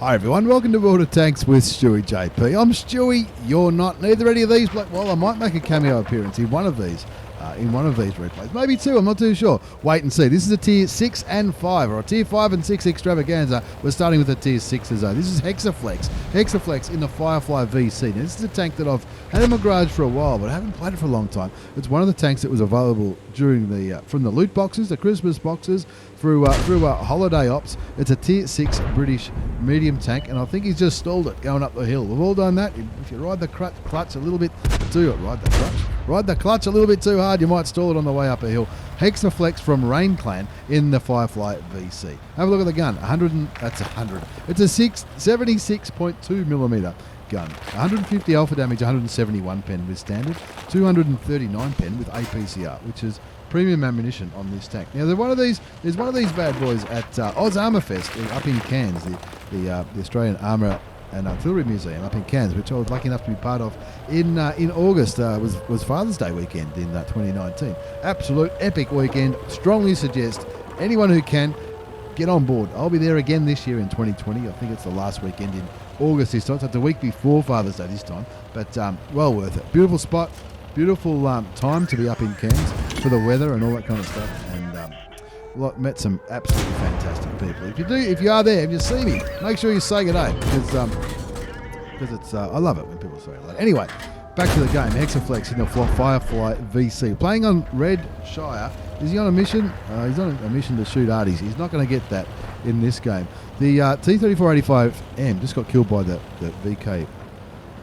Hi everyone, welcome to World of Tanks with stewiejp. I'm Stewie, you're not. Neither any of these. Well, I might make a cameo appearance in one of these. Replays. Maybe two, I'm not too sure. Wait and see. This is a tier 6 and 5, or a tier 5 and 6 extravaganza. We're starting with a tier 6 as This is Hexaflex. Hexaflex in the Firefly VC. Now, this is a tank that I've had in my garage for a while, but I haven't played it for a long time. It's one of the tanks that was available during the from the loot boxes, the Christmas boxes, through holiday ops. It's a tier 6 British medium tank, and I think he's just stalled it going up the hill. We've all done that. If you ride the clutch a little bit too, ride the clutch a little bit too hard, you might stall it on the way up a hill. Hexaflex from Rain Clan in the Firefly VC. Have a look at the gun. That's 100. It's a 76.2 millimeter gun. 150 alpha damage, 171 pen with standard, 239 pen with APCR, which is premium ammunition on this tank. Now, there's one of these bad boys at Aus Armour Fest up in Cairns, the Australian Armour and Artillery Museum up in Cairns, which I was lucky enough to be part of in August. Was Father's Day weekend in 2019. Absolute epic weekend. Strongly suggest anyone who can get on board. I'll be there again this year in 2020. I think it's the last weekend in August this time. So it's the week before Father's Day this time, but well worth it. Beautiful spot, beautiful time to be up in Cairns for the weather and all that kind of stuff. And met some absolutely fantastic people. If you are there, if you see me, make sure you say good day, because it's I love it when people say that. Anyway, back to the game. Hexaflex in the Firefly VC, playing on Red Shire. Is he on a mission? He's on a mission to shoot arties. He's not going to get that in this game. The T37 just got killed by the VK.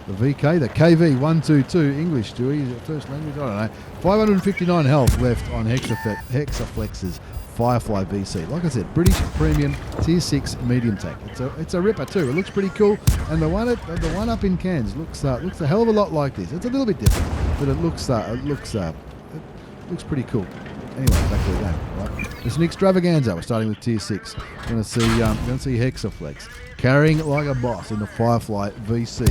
The KV-122 English, Stewie, is it first language? I don't know. 559 health left on Hexaflex's Firefly VC. Like I said, British premium tier 6 medium tank. It's a ripper too. It looks pretty cool, and the one up in Cairns looks a hell of a lot like this. It's a little bit different, but it looks pretty cool. Anyway, back to the game. Right, it's an extravaganza. We're starting with tier 6. We're going to see Hexaflex carrying like a boss in the Firefly VC,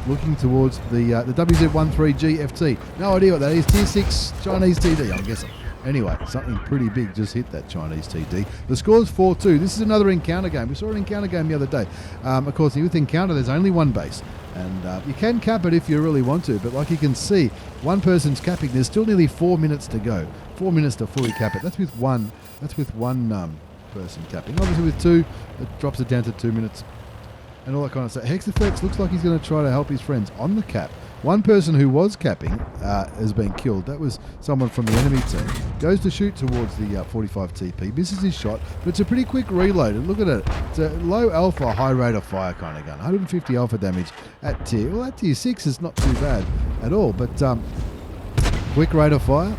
looking towards the WZ13GFT. No idea what that is. Tier 6 Chinese TD, I'm guessing. Anyway, something pretty big just hit that Chinese TD. The score's 4-2. This is another encounter game. We saw an encounter game the other day. Of course, with encounter, there's only one base, and you can cap it if you really want to. But like you can see, one person's capping. There's still nearly 4 minutes to go. 4 minutes to fully cap it. That's with one person capping. Obviously, with two, it drops it down to 2 minutes, and all that kind of stuff. Hexaflex looks like he's going to try to help his friends on the cap. One person who was capping has been killed. That was someone from the enemy team. Goes to shoot towards the 45 TP. Misses his shot, but it's a pretty quick reload. And look at it. It's a low alpha, high rate of fire kind of gun. 150 alpha damage at tier. Well, at tier 6 is not too bad at all. But quick rate of fire.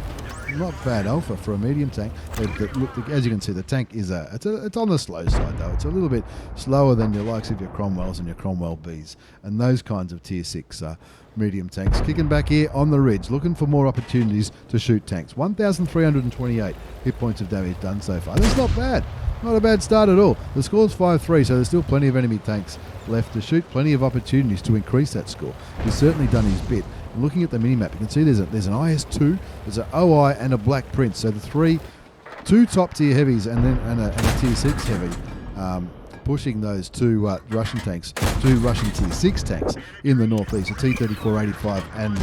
Not bad alpha for a medium tank. Look, as you can see, the tank is it's on the slow side though. It's a little bit slower than your likes of your Cromwells and your Cromwell Bs and those kinds of tier 6 medium tanks. Kicking back here on the ridge, looking for more opportunities to shoot tanks. 1,328 hit points of damage done so far. That's not bad. Not a bad start at all. The score's 5-3, so there's still plenty of enemy tanks left to shoot. Plenty of opportunities to increase that score. He's certainly done his bit. Looking at the minimap, you can see there's an IS-2, there's an OI, and a Black Prince. So the two top tier heavies and a tier 6 heavy, pushing those two Russian tier 6 tanks in the northeast, the T3485 and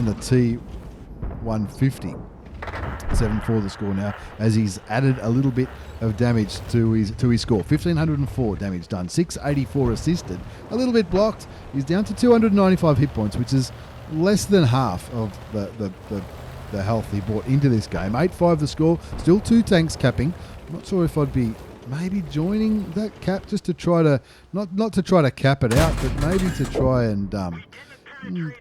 the T150. 7-4 the score now, as he's added a little bit of damage to his score. 1,504 damage done, 684 assisted, a little bit blocked. He's down to 295 hit points, which is less than half of the health he brought into this game. 8-5 the score, still two tanks capping. I'm not sure if I'd be maybe joining that cap just to try to, not to try to cap it out, but maybe to try and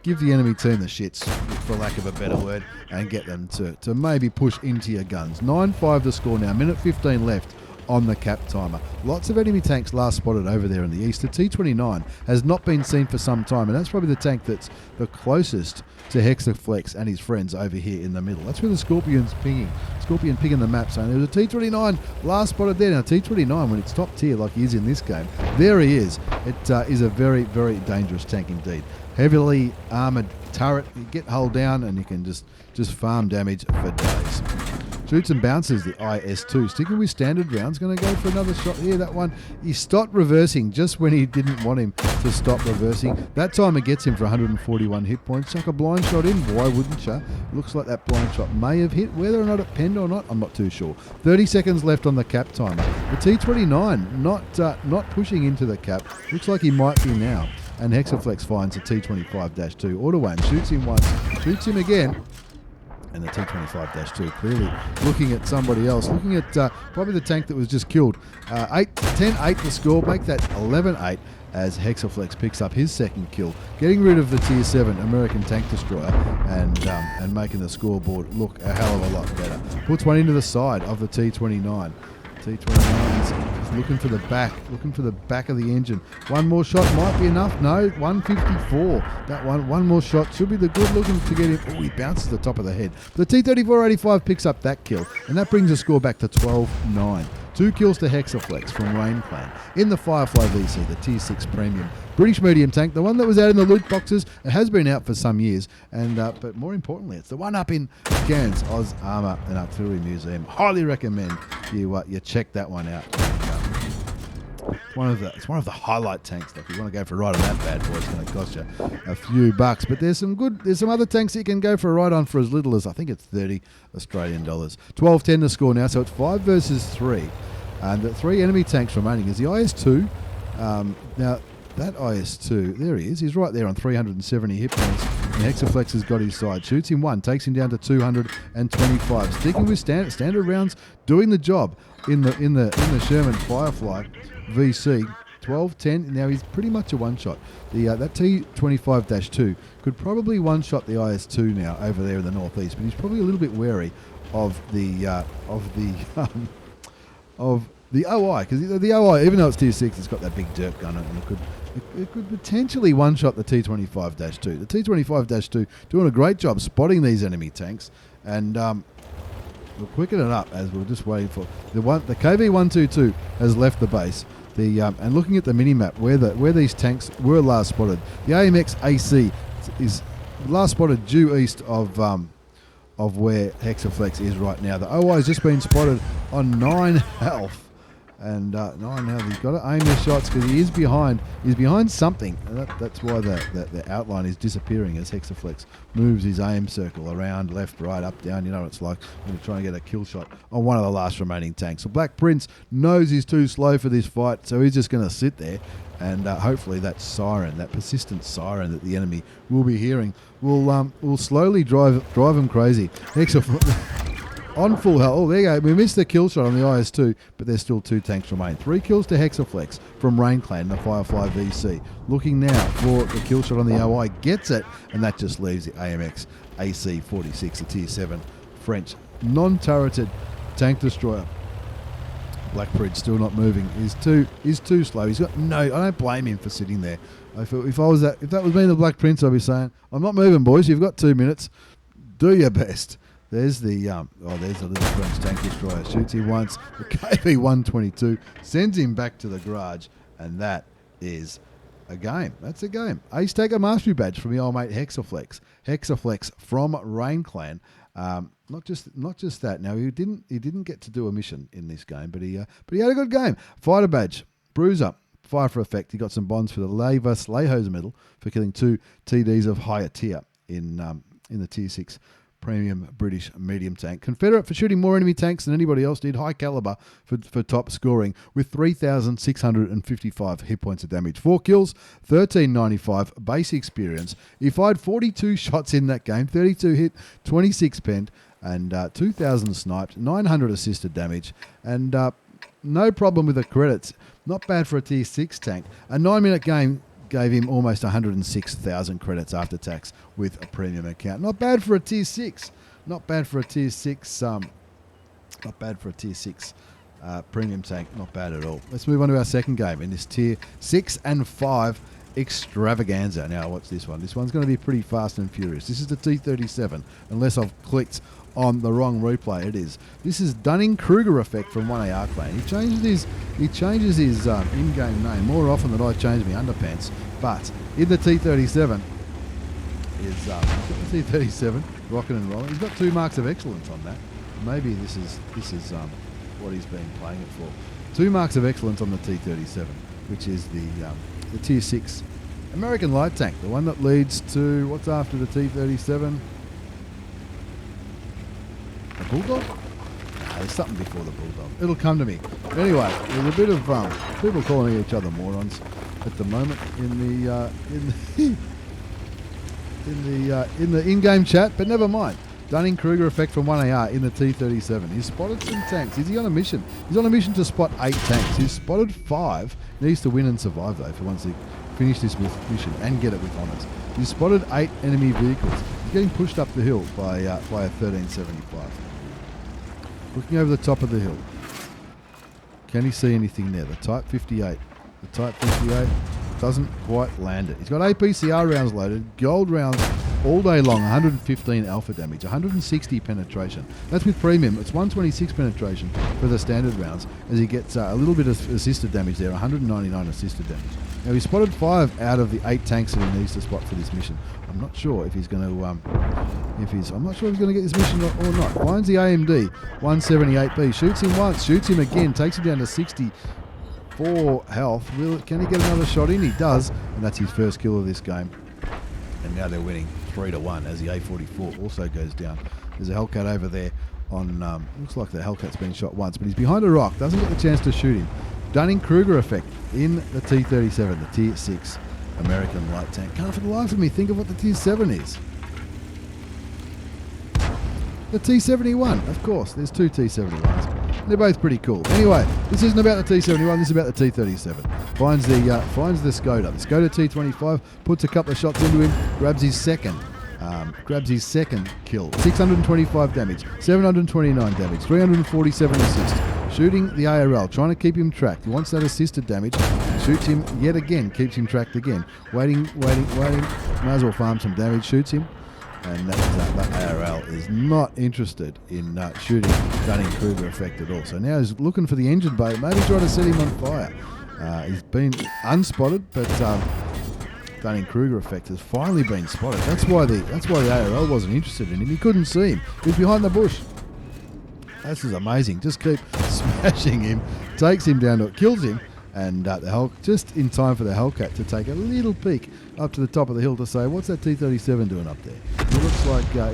give the enemy team the shits, for lack of a better word, and get them to maybe push into your guns. 9-5 the score now, minute 15 left on the cap timer. Lots of enemy tanks last spotted over there in the east. The T29 has not been seen for some time, and that's probably the tank that's the closest to Hexaflex and his friends over here in the middle. That's where the Scorpion pinging the map zone. There was a T29 last spotted there. Now T29, when it's top tier like he is in this game, there he is. It is a very, very dangerous tank indeed. Heavily armoured turret. You get hull down and you can just farm damage for days. Shoots and bounces the IS-2. Sticking with standard rounds. Going to go for another shot here. That one, he stopped reversing just when he didn't want him to stop reversing. That time it gets him for 141 hit points. Chuck a blind shot in. Why wouldn't you? Looks like that blind shot may have hit. Whether or not it penned or not, I'm not too sure. 30 seconds left on the cap timer. The T29 not pushing into the cap. Looks like he might be now. And Hexaflex finds the T25-2. Auto aim, shoots him once, shoots him again. And the T25-2 clearly looking at somebody else, looking at probably the tank that was just killed. 10-8 the score, make that 11-8 as Hexaflex picks up his second kill, getting rid of the Tier 7 American tank destroyer and making the scoreboard look a hell of a lot better. Puts one into the side of the T29. T29 is looking for the back of the engine. One more shot might be enough. No, 154. That one more shot should be the good looking to get him. Oh, he bounces the top of the head. The T3485 picks up that kill, and that brings the score back to 12-9. 2 kills to Hexaflex from Rain Clan in the Firefly VC, the Tier 6 Premium British medium tank, the one that was out in the loot boxes. It has been out for some years, and but more importantly, it's the one up in Cairns Aus Armour and Artillery Museum. Highly recommend you check that one out. It's one of the highlight tanks. If you want to go for a ride on that bad boy, it's going to cost you a few bucks. But there's some other tanks that you can go for a ride on for as little as, I think it's 30 Australian dollars. 12-10 the score now, so it's 5 versus 3. And the 3 enemy tanks remaining is the IS-2. Now, that IS-2, there he is. He's right there on 370 hit points. And Hexaflex has got his side. Shoots him one, takes him down to 225. Sticking with standard rounds, doing the job in the Sherman Firefly VC. 12-10. Now he's pretty much a one-shot. That T25-2 could probably one-shot the IS-2 now over there in the northeast, but he's probably a little bit wary of the OI, because the OI, even though it's Tier 6, it's got that big dirt gun, and it could potentially one-shot the T25-2. The T25-2 doing a great job spotting these enemy tanks, and we'll quicken it up as we're just waiting for the KV-122 has left the base. And looking at the mini-map where these tanks were last spotted, the AMX AC is last spotted due east of where Hexaflex is right now. The OI has just been spotted on 9 health. And 9 health. He's got to aim his shots because he is behind. He's behind something. And that's why the outline is disappearing as Hexaflex moves his aim circle around, left, right, up, down. You know what it's like when you try and get a kill shot on one of the last remaining tanks. So Black Prince knows he's too slow for this fight, so he's just going to sit there. And hopefully that siren, that persistent siren that the enemy will be hearing, will slowly drive him crazy. Hexaflex on full health. Oh, there you go. We missed the kill shot on the IS-2, but there's still 2 tanks remain. 3 kills to Hexaflex from Rain Clan, the Firefly VC. Looking now for the kill shot on the OI. Gets it, and that just leaves the AMX AC-46, the Tier 7 French non-turreted tank destroyer. Black Prince still not moving. He's too slow. He's got no. I don't blame him for sitting there. If that was me, the Black Prince, I'd be saying, "I'm not moving, boys. You've got 2 minutes. Do your best." There's the little French tank destroyer. Shoots him once. The KV-122 sends him back to the garage, and that is a game. That's a game. Ace Taker Mastery Badge from the old mate Hexaflex. Hexaflex from Rain Clan. Not just that. Now he didn't get to do a mission in this game, but he had a good game. Fighter Badge, Bruiser, Fire for Effect. He got some bonds for the Lehose medal for killing 2 TDs of higher tier in the Tier 6 Premium British medium tank. Confederate for shooting more enemy tanks than anybody else did. High caliber for top scoring with 3,655 hit points of damage. 4 kills, 1,395 base experience. He fired 42 shots in that game. 32 hit, 26 penned, and 2,000 sniped. 900 assisted damage, and no problem with the credits. Not bad for a Tier 6 tank. A 9-minute game gave him almost 106,000 credits after tax with a premium account. Not bad for a Tier 6. Not bad for a Tier 6. Not bad for a Tier 6 premium tank. Not bad at all. Let's move on to our second game in this Tier 6 and 5 Extravaganza. Now, what's this one? This one's going to be pretty fast and furious. This is the T37, unless I've clicked on the wrong replay. It is. This is Kruger Effect from 1AR Clan. He changes his in-game name more often than I change my underpants. But in the T37 is T37 rocking and rolling. He's got 2 marks of excellence on that. maybe this is what he's been playing it for. 2 marks of excellence on the T37, which is the Tier 6 American light tank, the one that leads to what's after the T37. A Bulldog? Nah, there's something before the Bulldog. It'll come to me. Anyway, there's a bit of people calling each other morons at the moment in the in-game chat, but never mind. Dunning-Kruger effect from 1AR in the T37. He's spotted some tanks. Is he on a mission? He's on a mission to spot 8 tanks. He's spotted 5. Needs to win and survive, though, if he wants to finish this mission and get it with honours. He's spotted 8 enemy vehicles. He's getting pushed up the hill by a 1375. Looking over the top of the hill. Can he see anything there? The Type 58. The Type 58 doesn't quite land it. He's got APCR rounds loaded, gold rounds all day long, 115 alpha damage, 160 penetration. That's with premium. It's 126 penetration for the standard rounds, as he gets a little bit of assisted damage there, 199 assisted damage. Now he's spotted 5 out of the 8 tanks that he needs to spot for this mission. I'm not sure if he's going to, I'm not sure if he's going to get this mission or not. Finds the AMD 178B, shoots him once, shoots him again, takes him down to 64 health. Can he get another shot in? He does, and that's his first kill of this game. And now they're winning 3-1 as the A44 also goes down. There's a Hellcat over there on, looks like the Hellcat's been shot once, but he's behind a rock, doesn't get the chance to shoot him. Dunning-Kruger effect in the T37, the Tier 6 American light tank. Can't for the life of me think of what the Tier 7 is. The T71, of course. There's 2 T71s. They're both pretty cool. Anyway, this isn't about the T71, this is about the T37. Finds the Skoda. The Skoda T25 puts a couple of shots into him, grabs his second kill. 625 damage, 729 damage, 347 assists. Shooting the ARL, trying to keep him tracked. He wants that assisted damage. Shoots him yet again, keeps him tracked again. Waiting. Might as well farm some damage, shoots him. And that ARL is not interested in shooting Dunning-Kruger effect at all. So now he's looking for the engine bay, maybe trying to set him on fire. He's been unspotted, but Dunning-Kruger effect has finally been spotted. That's why the ARL wasn't interested in him. He couldn't see him. He was behind the bush. This is amazing. Just keep smashing him, takes him down to it, kills him, and just in time for the Hellcat to take a little peek up to the top of the hill to say, what's that T37 doing up there? He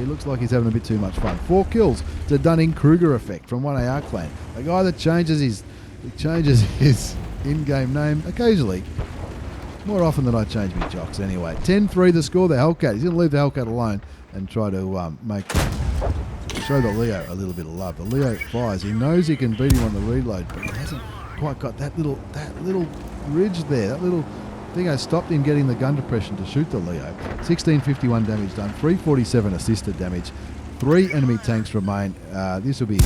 looks like he's having a bit too much fun. 4 kills to Dunning-Kruger effect from 1AR clan. A guy that changes his in-game name occasionally. More often than I change my jocks anyway. 10-3 the score, the Hellcat. He's going to leave the Hellcat alone and try to show the Leo a little bit of love. The Leo fires. He knows he can beat him on the reload, but he hasn't quite got that little ridge there. That little thing has stopped him getting the gun depression to shoot the Leo. 1651 damage done, 347 assisted damage. 3 enemy tanks remain. This will be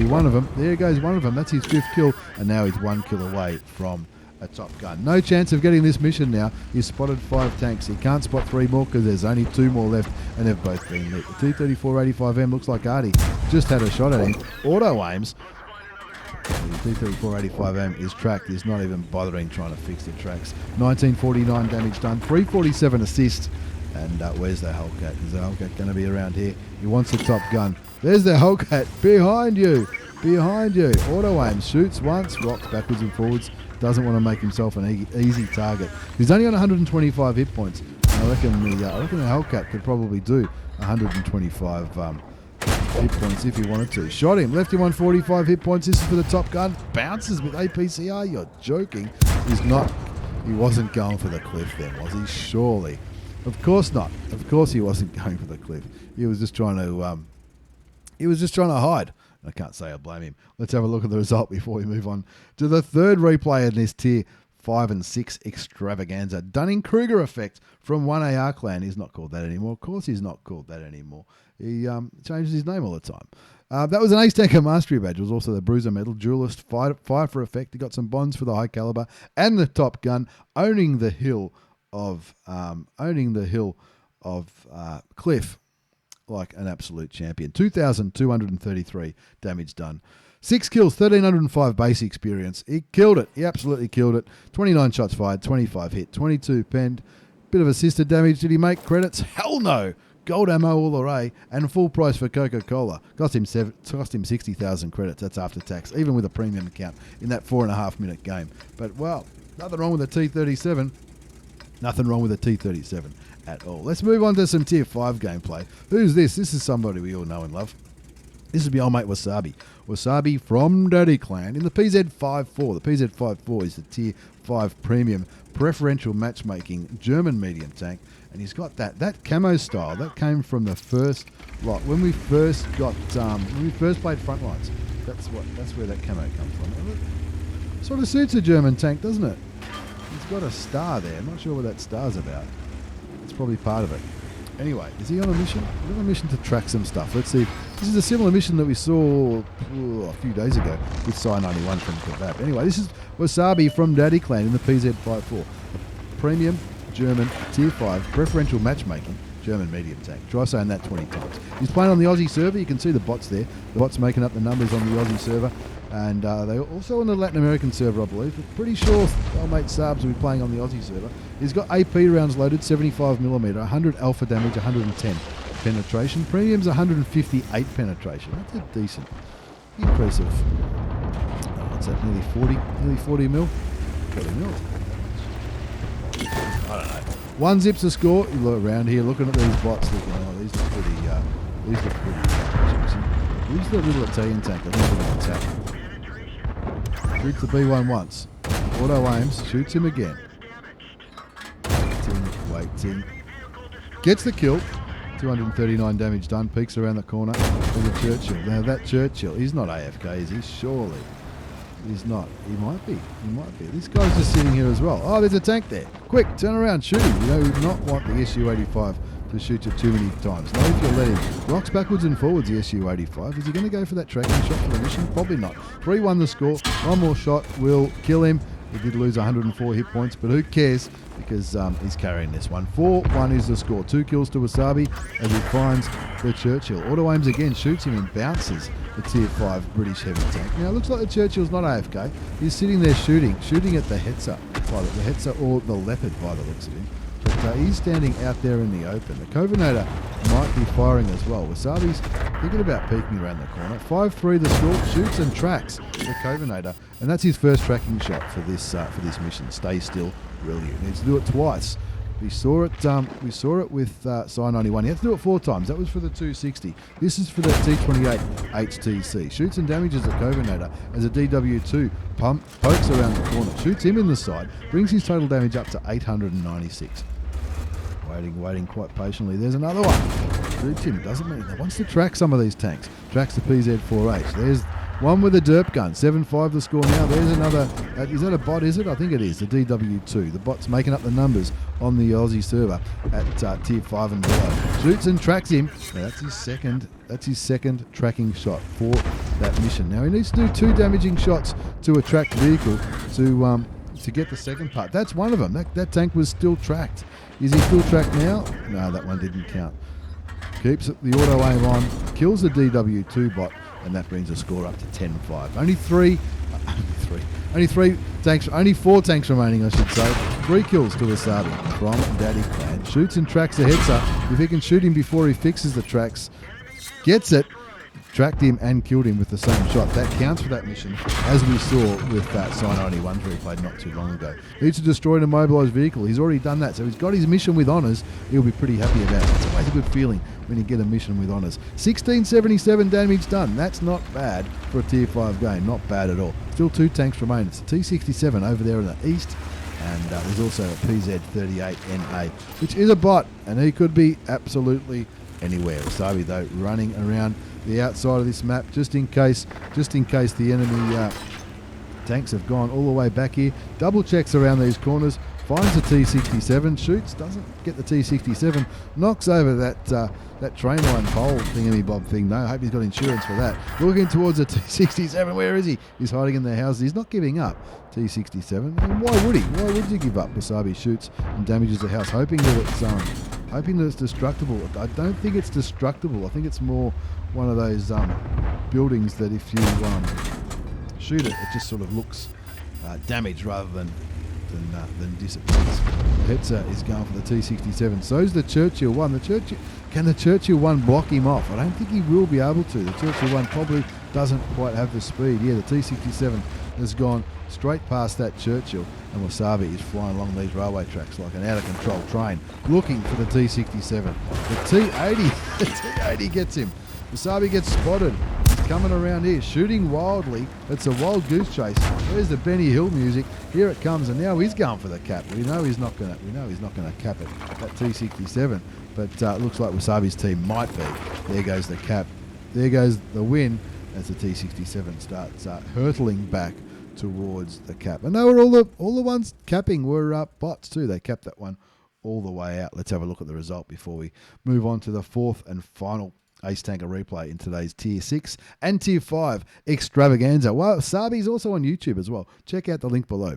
one of them. There goes one of them. That's his 5th kill, and now he's 1 kill away from a top gun. No chance of getting this mission now. He's spotted 5 tanks. He can't spot 3 more because there's only 2 more left, and they've both been lit. The T3485M looks like Artie just had a shot at him. Auto aims. The T3485M is tracked. He's not even bothering trying to fix the tracks. 1949 damage done. 347 assists. And where's the Hellcat? Is the Hellcat going to be around here? He wants the top gun. There's the Hellcat behind you. Behind you. Auto aims. Shoots once. Rocks backwards and forwards. Doesn't want to make himself an easy target. He's only on 125 hit points. I reckon the Hellcat could probably do 125 hit points if he wanted to. Shot him. Left him on 45 hit points. This is for the top gun. Bounces with APCR. You're joking. He's not. He wasn't going for the cliff then, was he? Surely. Of course not. Of course he wasn't going for the cliff. He was just trying to. Hide. I can't say I blame him. Let's have a look at the result before we move on to the third replay in this Tier 5 and 6 Extravaganza. Dunning-Kruger effect from 1AR clan. He's not called that anymore. Of course he's not called that anymore. He changes his name all the time. That was an Ace Tanker Mastery Badge. It was also the Bruiser Medal, Duelist, Fire for Effect. He got some bonds for the High Caliber and the Top Gun, owning the hill of Cliff like an absolute champion. 2,233 damage done. 6 kills, 1,305 base experience. He killed it. He absolutely killed it. 29 shots fired, 25 hit, 22 penned. Bit of assisted damage. Did he make credits? Hell no. gold ammo all array, and full price for Coca-Cola. Cost him 60,000 credits. That's after tax, even with a premium account in that 4.5-minute game. But, well, nothing wrong with a T37. Nothing wrong with a T37 at all. Let's move on to some Tier 5 gameplay. Who's this? This is somebody we all know and love. This is my old mate Wasaabi. Wasaabi from Daddy Clan in the PZ54. The PZ54 is the Tier 5 Premium Preferential Matchmaking German medium tank. And he's got that camo style. That came from the first lot. When we first got, when we first played Frontlines, that's where that camo comes from. Sort of suits a German tank, doesn't it? He's got a star there. I'm not sure what that star's about. It's probably part of it. Anyway, is he on a mission? He's on a mission to track some stuff. Let's see. This is a similar mission that we saw a few days ago with Psi 91 from Kebab. Anyway, this is Wasaabi from Daddy Clan in the PZ54. A premium German Tier 5 preferential matchmaking German medium tank. Try saying that 20 times. He's playing on the Aussie server. You can see the bots there. The bots making up the numbers on the Aussie server. And they're also on the Latin American server, I believe. But pretty sure old mate Saabs will be playing on the Aussie server. He's got AP rounds loaded, 75mm, 100 alpha damage, 110 penetration. Premium's 158 penetration. That's a decent increase of, what's that, nearly 40 mil? 40 mil. I don't know. One zips a score. You look around here, looking at these bots, thinking, oh, these look pretty juicy. Who's the little Italian tank? I think it's an attack. Shoots the B1 once. Auto aims, shoots him again. Waiting. Gets the kill. 239 damage done. Peeks around the corner with a Churchill. Now that Churchill, he's not AFK, is he? Surely. He's not. He might be. He might be. This guy's just sitting here as well. Oh, there's a tank there. Quick, turn around, shoot him. You do not want the SU-85 to shoot you too many times. Not if you let him. Rocks backwards and forwards, the SU-85. Is he going to go for that tracking shot for the mission? Probably not. 3-1 the score. One more shot will kill him. He did lose 104 hit points, but who cares? Because he's carrying this one. 4-1 is the score. 2 kills to Wasaabi as he finds the Churchill. Auto aims again, shoots him and bounces the Tier 5 British heavy tank. Now it looks like the Churchill's not AFK. He's sitting there shooting at the Hetzer pilot, the Hetzer or the Leopard by the looks of him. But he's standing out there in the open. The Covenator might be firing as well. Wasaabi's thinking about peeking around the corner. 5-3 the score, shoots and tracks the Covenator. And that's his first tracking shot for this mission. Stay still, really. He needs to do it twice. We saw it with Psi 91. He had to do it 4 times. That was for the 260. This is for the T38 HTC. Shoots and damages the Covenator as a DW2 pokes around the corner. Shoots him in the side. Brings his total damage up to 896. Waiting quite patiently. There's another one. Shoots him. Doesn't mean he wants to track some of these tanks. Tracks the PZ4H. There's one with a derp gun. 7-5 the score now. There's another. Is that a bot, is it? I think it is. The DW2. The bot's making up the numbers on the Aussie server at Tier 5 and below. Shoots and tracks him. Now that's his second tracking shot for that mission. Now he needs to do 2 damaging shots to a tracked vehicle to get the second part. That's one of them. That tank was still tracked. Is he still tracked now? No, that one didn't count. Keeps the auto aim on, kills the DW2 bot, and that brings the score up to 10-5. Only 4 tanks remaining, I should say. 3 kills to Wasaabi from Daddy Clan. Shoots and tracks the Hetzer. If he can shoot him before he fixes the tracks, gets it, tracked him and killed him with the same shot. That counts for that mission, as we saw with that Psi 91 where he played not too long ago. Needs to destroy an immobilised vehicle. He's already done that, so he's got his mission with honours. He'll be pretty happy about it. It's always a good feeling when you get a mission with honours. 1677 damage done. That's not bad for a Tier 5 game. Not bad at all. Still 2 tanks remain. It's a T67 over there in the east. And there's also a PZ38NA, which is a bot, and he could be absolutely anywhere. Wasaabi, though, running around the outside of this map just in case the enemy tanks have gone all the way back here. Double checks around these corners, finds the T67, shoots, doesn't get the T67, knocks over that train line pole thingy-bob thing. No, I hope he's got insurance for that. Looking towards the T67. Where is he? He's hiding in their houses. He's not giving up. T67. And why would he? Why would you give up? Wasaabi shoots and damages the house, hoping that it's destructible. I don't think it's destructible. I think it's more one of those buildings that if you shoot it, it just sort of looks damaged rather than than disappears. Hetzer is going for the T67. So's the Churchill 1. Can the Churchill 1 block him off? I don't think he will be able to. The Churchill 1 probably doesn't quite have the speed. Yeah, the T67 has gone straight past that Churchill, and Wasaabi is flying along these railway tracks like an out-of-control train, looking for the T67. The T80 gets him. Wasaabi gets spotted. He's coming around here, shooting wildly. It's a wild goose chase. There's the Benny Hill music. Here it comes, and now he's going for the cap. We know he's not going to cap it. That T67, but it looks like Wasaabi's team might be. There goes the cap. There goes the win as the T67 starts hurtling back towards the cap. And they were all the ones capping were bots too. They capped that one all the way out. Let's have a look at the result before we move on to the fourth and final Ace Tanker replay in today's Tier 6 and Tier 5 Extravaganza. Well, Wasaabi's also on YouTube as well. Check out the link below.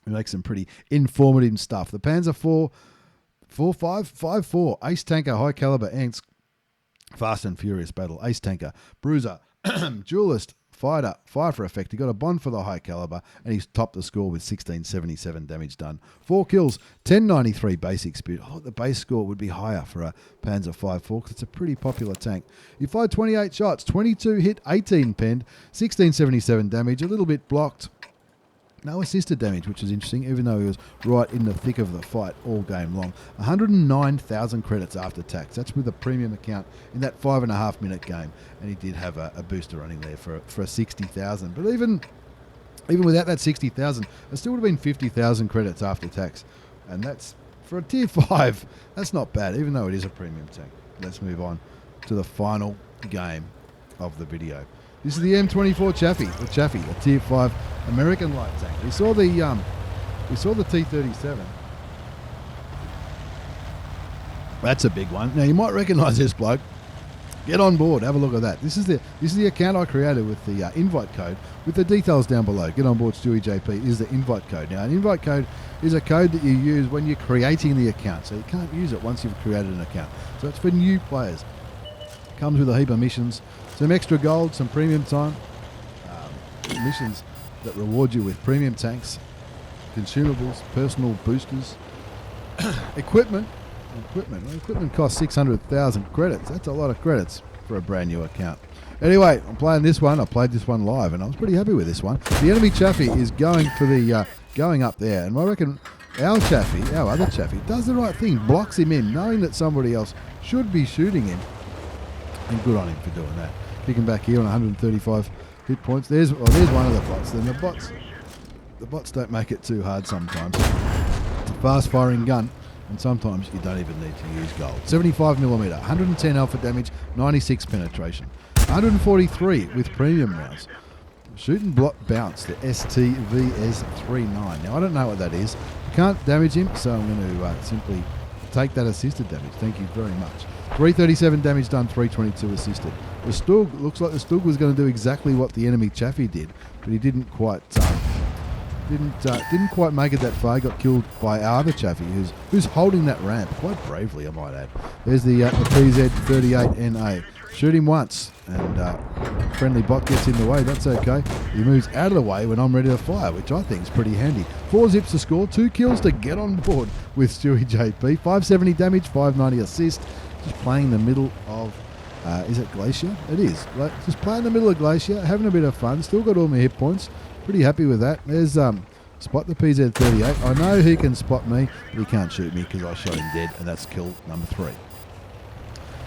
We make some pretty informative stuff. The Panzer 4.5.5.4 Ace Tanker High Caliber Ants Fast and Furious Battle. Ace Tanker, Bruiser, Duelist, Fighter, Fire for Effect. He got a bond for the high caliber, and he's topped the score with 1677 damage done. 4 kills, 1093 basic speed. Oh, the base score would be higher for a Panzer 5.4 because it's a pretty popular tank. He fired 28 shots, 22 hit, 18 penned, 1677 damage, a little bit blocked. No assisted damage, which is interesting, even though he was right in the thick of the fight all game long. 109,000 credits after tax. That's with a premium account in that 5.5 minute game. And he did have a booster running there for a 60,000. But even without that 60,000, it still would have been 50,000 credits after tax. And that's, for a Tier 5, that's not bad, even though it is a premium tank. Let's move on to the final game of the video. This is the M24 Chaffee, the Tier 5 American light tank. We saw the T37. That's a big one. Now you might recognise this bloke. Get on board. Have a look at that. This is the account I created with the invite code, with the details down below. GetOnBoardStewiejP is the invite code. Now, an invite code is a code that you use when you're creating the account, so you can't use it once you've created an account. So it's for new players. Comes with a heap of missions, some extra gold, some premium time, missions that reward you with premium tanks, consumables, personal boosters, equipment. Equipment costs 600,000 credits. That's a lot of credits for a brand new account. Anyway, I'm playing this one. I played this one live, and I was pretty happy with this one. The enemy Chaffee is going for the going up there, and I reckon our other Chaffee, does the right thing, blocks him in, knowing that somebody else should be shooting him. And good on him for doing that. Picking back here on 135 hit points. There's one of the bots. Then the bots don't make it too hard sometimes. It's a fast firing gun, and sometimes you don't even need to use gold. 75mm, 110 alpha damage, 96 penetration, 143 with premium rounds. Shoot and block bounce, the STVS39. Now I don't know what that is. I can't damage him, so I'm going to simply take that assisted damage. Thank you very much. 337 damage done, 322 assisted. The Stug, looks like the Stug was going to do exactly what the enemy Chaffee did, but he didn't quite make it that far. He got killed by our other Chaffee, who's holding that ramp quite bravely, I might add. There's the TZ38NA. Shoot him once, and friendly bot gets in the way. That's okay. He moves out of the way when I'm ready to fire, which I think is pretty handy. 4 zips to score, 2 kills to get on board with StewiejP. 570 damage, 590 assist. Just playing in the middle of, is it Glacier? It is. Just playing in the middle of Glacier, having a bit of fun. Still got all my hit points. Pretty happy with that. There's spot the PZ38. I know he can spot me, but he can't shoot me because I shot him dead, and that's kill number 3.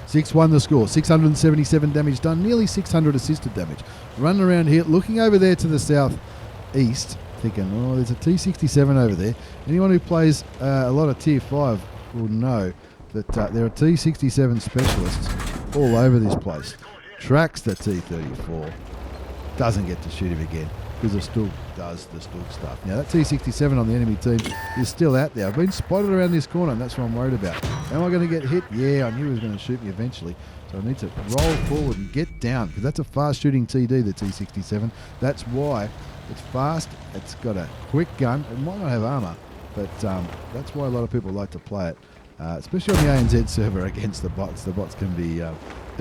6-1 the score. 677 damage done, nearly 600 assisted damage. Running around here, looking over there to the southeast, thinking, oh, there's a T67 over there. Anyone who plays a lot of Tier 5 will know that there are T67 specialists all over this place. Tracks the T34. Doesn't get to shoot him again because the Stug does the Stug stuff. Now that T67 on the enemy team is still out there. I've been spotted around this corner, and that's what I'm worried about. Am I going to get hit? Yeah, I knew he was going to shoot me eventually. So I need to roll forward and get down because that's a fast shooting TD, the T67. That's why it's fast. It's got a quick gun. It might not have armor, but that's why a lot of people like to play it. Especially on the ANZ server against the bots. The bots can be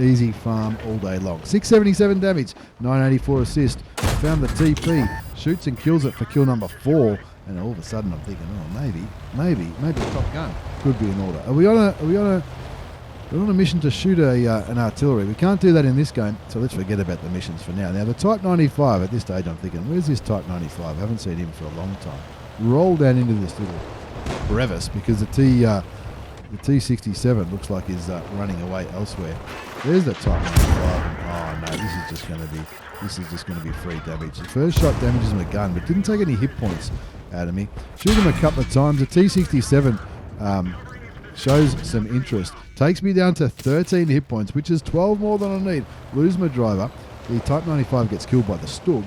easy farm all day long. 677 damage, 984 assist. Found the TP, shoots and kills it for kill number 4. And all of a sudden I'm thinking, oh, maybe a Top Gun could be in order. Are we on a mission to shoot an artillery? We can't do that in this game, so let's forget about the missions for now. Now, the Type 95, at this stage I'm thinking, where's this Type 95? I haven't seen him for a long time. Roll down into this little crevice because the T37 looks like he's running away elsewhere. There's the Type 95. Oh no, this is just going to be free damage. The first shot damages him a gun, but didn't take any hit points out of me. Shoot him a couple of times. The T67 shows some interest. Takes me down to 13 hit points, which is 12 more than I need. Lose my driver. The Type 95 gets killed by the Stug,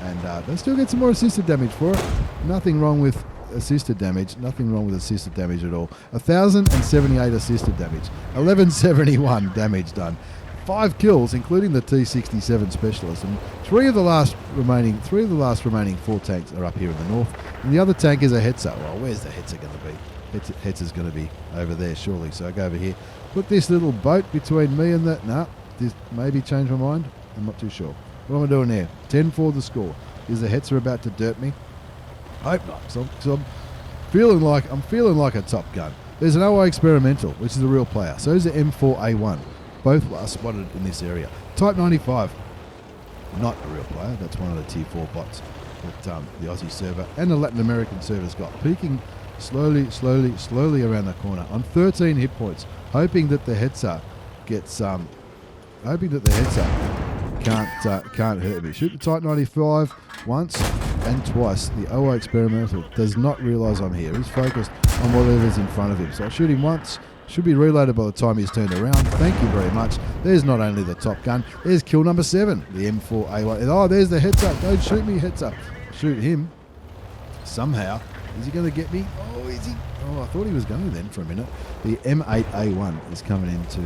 and they still get some more assisted damage for it. Nothing wrong with assisted damage. Nothing wrong with assisted damage at all. 1,078 assisted damage. 1,171 damage done. 5 kills, including the T67 specialist, and three of the last remaining 4 tanks are up here in the north, and the other tank is a Hetzer. Well, where's the Hetzer going to be? Hetzer's going to be over there, surely. So I go over here, put this little boat between me and that. Nah, this maybe change my mind. I'm not too sure. What am I doing there? 10 for the score. Is the Hetzer about to dirt me? I hope not. So I'm feeling like a Top Gun. There's an OI experimental, which is a real player. So is the M4A1. Both are spotted in this area. Type 95, not a real player. That's one of the tier 4 bots that the Aussie server and the Latin American servers got. Peeking slowly around the corner on 13 hit points, hoping that the Hetzer gets can't hurt me. Shoot the Type 95 once and twice. The OI experimental does not realise I'm here. He's focused on whatever's in front of him. So I shoot him once. Should be reloaded by the time he's turned around. Thank you very much. There's not only the Top Gun, there's kill number 7, the M4A1. Oh, there's the Hetzer. Don't shoot me, Hetzer. Shoot him. Somehow. Is he going to get me? Oh, is he? Oh, I thought he was going to then for a minute. The M8A1 is coming into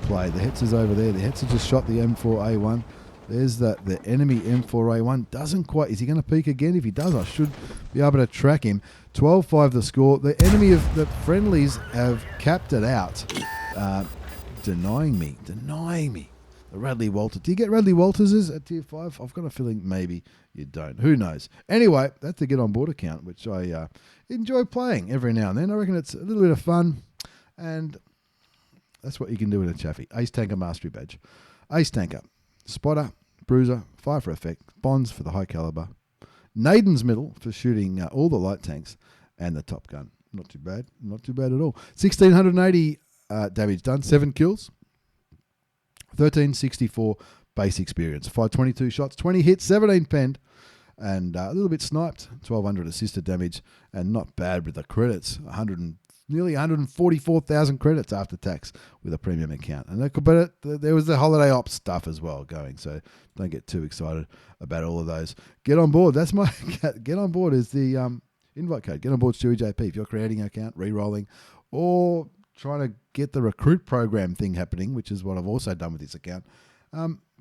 play. The Hetzer's over there. The Hetzer just shot the M4A1. There's the enemy M4A1. Doesn't quite. Is he going to peek again? If he does, I should be able to track him. 12-5 the score. The enemy of the friendlies have capped it out. Denying me. The Radley Walter. Do you get Radley Walters at tier 5? I've got a feeling maybe you don't. Who knows? Anyway, that's the Get On Board account, which I enjoy playing every now and then. I reckon it's a little bit of fun, and that's what you can do in a Chaffee. Ace Tanker Mastery Badge. Ace Tanker. Spotter, Bruiser, Fire for Effect, Bonds for the high caliber, Naden's Middle for shooting all the light tanks, and the Top Gun. Not too bad at all. 1,680 damage done, 7 kills, 1,364 base experience, 522 shots, 20 hits, 17 penned, and a little bit sniped, 1,200 assisted damage, and not bad with the credits, nearly 144,000 credits after tax with a premium account. And there was the holiday ops stuff as well going, so don't get too excited about all of those. Get on board. That's my Get on board is the invite code. GetOnBoARDSTEWIEJP. If you're creating an account, re-rolling, or trying to get the recruit program thing happening, which is what I've also done with this account,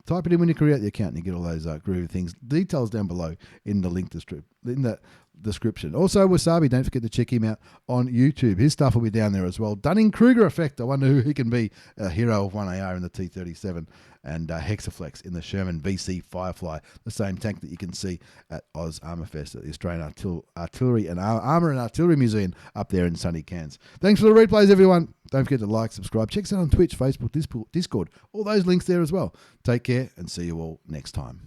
type it in when you create the account and you get all those groovy things. Details down below in the description. Also, Wasaabi, don't forget to check him out on YouTube. His stuff will be down there as well. Done in Kruger Effect. I wonder who he can be. A hero of 1AR in the T37 and Hexaflex in the Sherman VC Firefly, the same tank that you can see at Aus Armour Fest at the Australian Artillery and Armour and Artillery Museum up there in sunny Cairns. Thanks for the replays, everyone. Don't forget to like, subscribe. Check us out on Twitch, Facebook, Discord. All those links there as well. Take care and see you all next time.